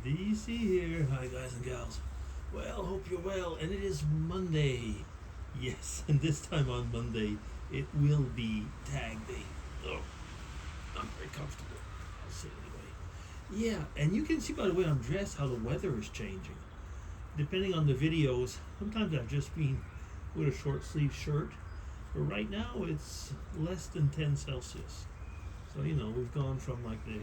DC here. Hi, guys and gals. Well, hope you're well. And it is Monday. Yes, and this time on Monday, it will be Tag Day. Oh, I'm very comfortable. I'll say it anyway. Yeah, and you can see by the way I'm dressed how the weather is changing. Depending on the videos, sometimes I've just been with a short sleeve shirt, but right now it's less than 10 Celsius. So, we've gone from like the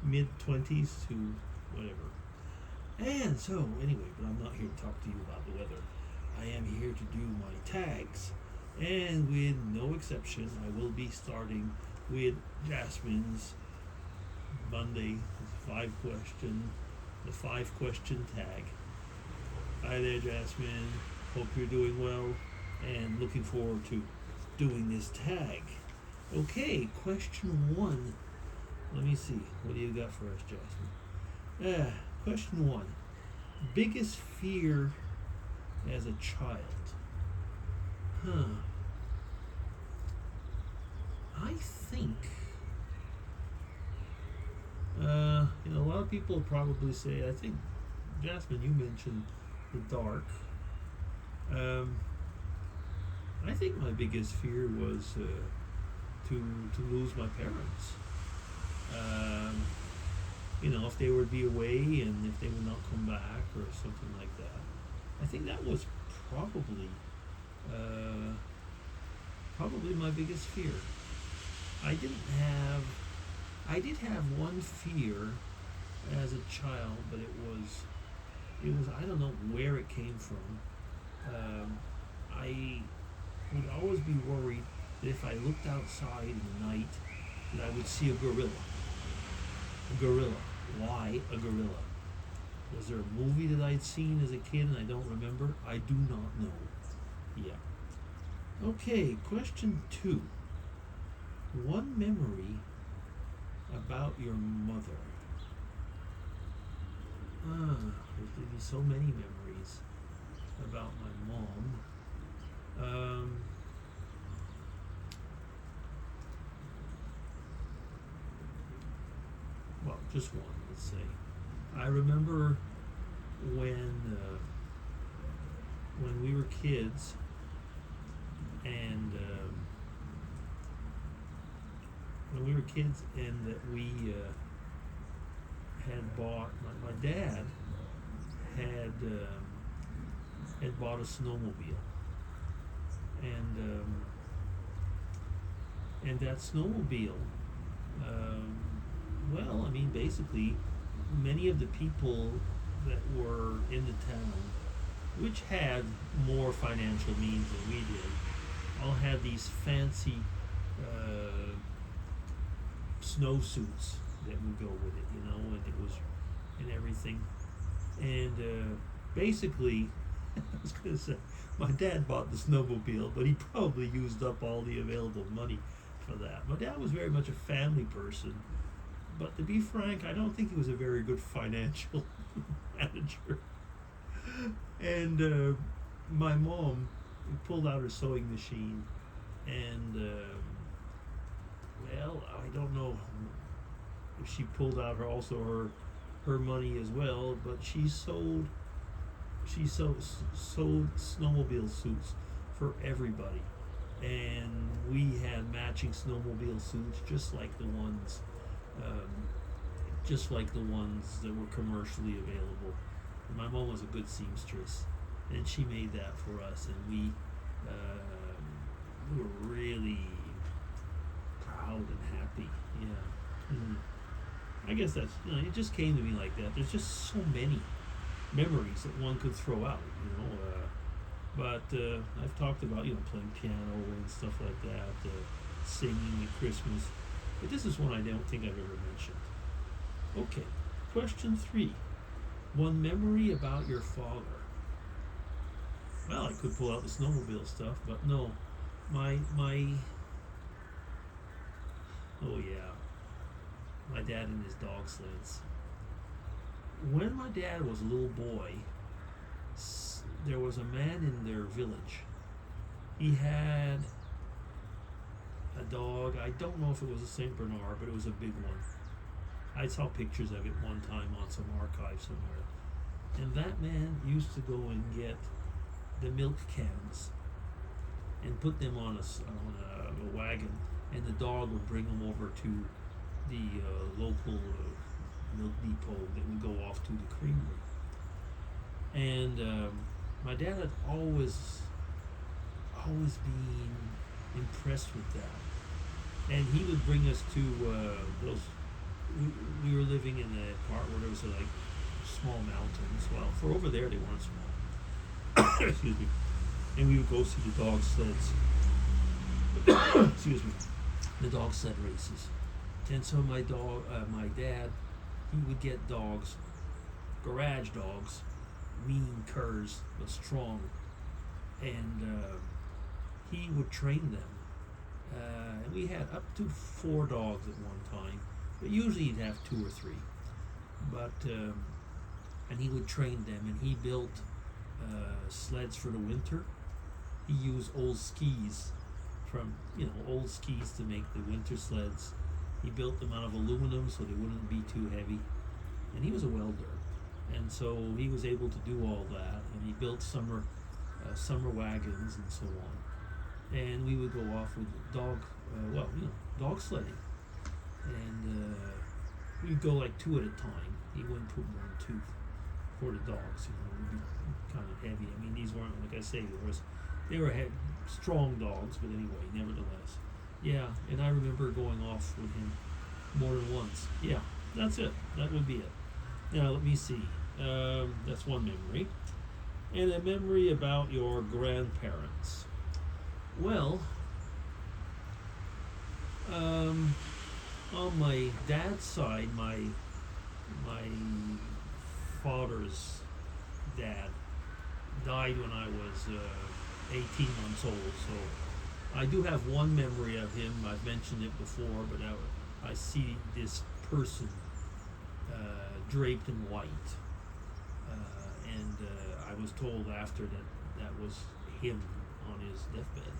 mid 20s to whatever. And so, anyway, but I'm not here to talk to you about the weather. I am here to do my tags. And with no exception, I will be starting with Jasmine's Monday the 5 question tag. Hi there, Jasmine. Hope you're doing well and looking forward to doing this tag. Okay, question 1. Let me see. What do you got for us, Jasmine? Question 1. Biggest fear as a child? I think, a lot of people probably say, I think, Jasmine, you mentioned the dark. I think my biggest fear was to lose my parents. If they would be away and if they would not come back or something like that. I think that was probably my biggest fear. I did have one fear as a child, but it was I don't know where it came from. I would always be worried that if I looked outside in the night that I would see a gorilla. A gorilla. Why a gorilla? Was there a movie that I'd seen as a kid and I don't remember? I do not know. Yeah. Okay, question 2. One memory about your mother. There's going to be so many memories about my mom. Well, just one, let's say. I remember when we were kids, and that we had bought. My dad had bought a snowmobile, and that snowmobile. Basically, many of the people that were in the town, which had more financial means than we did, all had these fancy snowsuits that would go with it, and everything. And basically, I was going to say, my dad bought the snowmobile, but he probably used up all the available money for that. My dad was very much a family person. But to be frank, I don't think he was a very good financial manager. And my mom pulled out her sewing machine, and I don't know if she pulled out her money as well, but she sewed snowmobile suits for everybody, and we had matching snowmobile suits just like the ones that were commercially available. And my mom was a good seamstress, and she made that for us, and we were really proud and happy. Yeah. I guess that's, it just came to me like that. There's just so many memories that one could throw out, but I've talked about, playing piano and stuff like that, singing at Christmas. But this is one I don't think I've ever mentioned. Okay, question 3. One memory about your father. Well, I could pull out the snowmobile stuff, but no. My dad and his dog sleds. When my dad was a little boy, there was a man in their village. He had a dog. I don't know if it was a Saint Bernard, but it was a big one. I saw pictures of it one time on some archive somewhere. And that man used to go and get the milk cans and put them on a wagon, and the dog would bring them over to the local milk depot that would go off to the creamery. And my dad had always been impressed with that, and he would bring us to those. We were living in a part where there was like small mountains. Well, for over there they weren't small. Excuse me. And we would go see the dog sleds. Excuse me. The dog sled races. And so my dad, he would get dogs, garage dogs, mean curs, but strong, and he would train them. And we had up to 4 dogs at one time, but usually he'd have 2 or 3. But and he would train them, and he built sleds for the winter. He used old skis from old skis to make the winter sleds. He built them out of aluminum so they wouldn't be too heavy, and he was a welder, and so he was able to do all that. And he built summer wagons and so on. And we would go off with dog sledding, and we'd go like 2 at a time. He wouldn't put more than 2 for the dogs. It would be kind of heavy. I mean, these weren't, like I say, they were strong dogs, but anyway, nevertheless. Yeah, and I remember going off with him more than once. Yeah, that's it. That would be it. Now, let me see. That's one memory. And a memory about your grandparents. Well, on my dad's side, my father's dad died when I was 18 months old, so I do have one memory of him. I've mentioned it before, but I see this person draped in white, and I was told after that was him on his deathbed.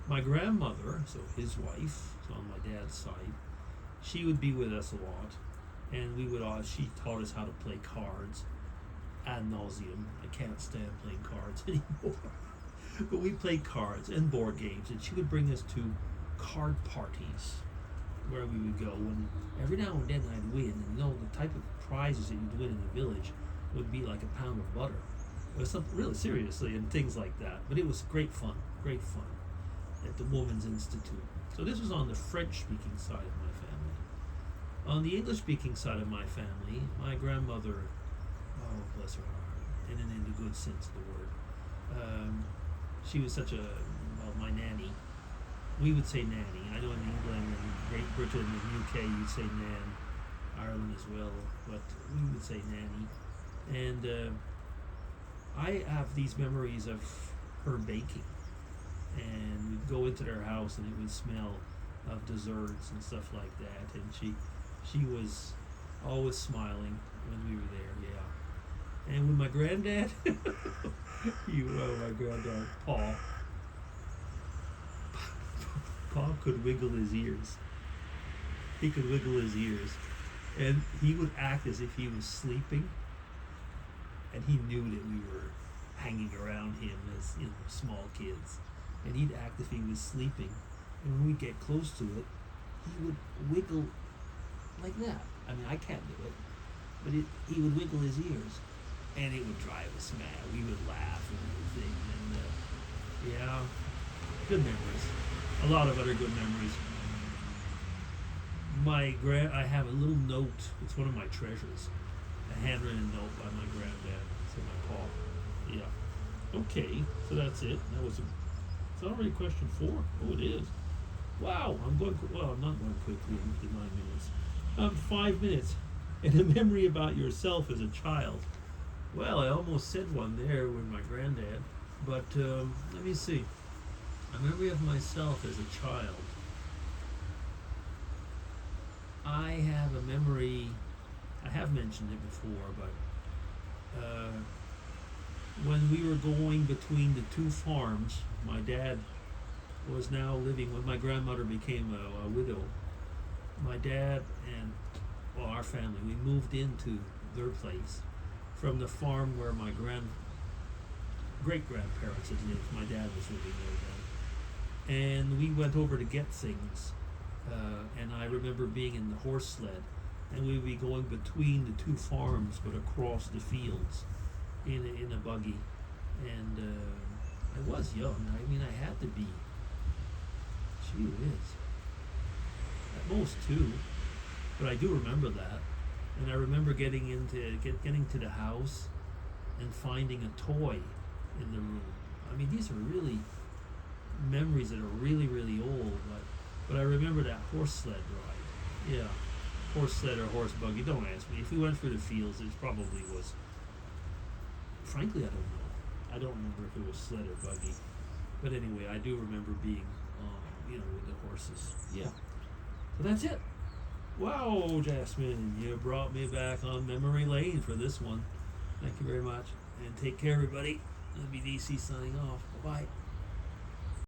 My grandmother, so his wife, so on my dad's side, she would be with us a lot, and she taught us how to play cards ad nauseum. I can't stand playing cards anymore. But we played cards and board games, and she would bring us to card parties where we would go, and every now and then I'd win. And the type of prizes that you'd win in the village would be like a pound of butter. It was something really seriously, and things like that. But it was great fun at the Women's Institute. So this was on the French-speaking side of my family. On the English-speaking side of my family, my grandmother, oh bless her heart, and in the good sense of the word, she was my nanny. We would say nanny. I know in England and Great Britain and UK you'd say nan, Ireland as well, but we would say nanny. And I have these memories of her baking, and we'd go into their house and it would smell of desserts and stuff like that, and she was always smiling when we were there. Yeah. And with my granddad, my granddad, Paul could wiggle his ears. He could wiggle his ears, and he would act as if he was sleeping, and he knew that we were hanging around him as small kids, and he'd act as if he was sleeping, and when we'd get close to it, he would wiggle like that. I mean, I can't do it, but he would wiggle his ears, and it would drive us mad. We would laugh and everything, and yeah, good memories. A lot of other good memories. I have a little note. It's one of my treasures. A handwritten note by my granddad. It's in my paw. Yeah. Okay, so that's it. It's already question 4. Oh, it is. Wow, I'm not going quickly in 9 minutes. 5 minutes. And a memory about yourself as a child. Well, I almost said one there with my granddad, but let me see. A memory of myself as a child. I have a memory, I have mentioned it before, but when we were going between the 2 farms, my dad was now living, when my grandmother became a widow, my dad and, well, our family, we moved into their place from the farm where my great grandparents had lived. My dad was living there then, and we went over to get things. And I remember being in the horse sled, and we would be going between the two farms, but across the fields in a buggy. And I was young. I mean, I had to be, gee whiz, at most 2, but I do remember that. And I remember getting to the house and finding a toy in the room. I mean, these are really memories that are really, really old. But I remember that horse sled ride. Yeah, horse sled or horse buggy. Don't ask me. If we went through the fields, it probably was. Frankly, I don't know. I don't remember if it was sled or buggy. But anyway, I do remember being, with the horses. Yeah. So that's it. Wow, Jasmine, you brought me back on memory lane for this one. Thank you very much. And take care, everybody. It'll be DC signing off. Bye-bye.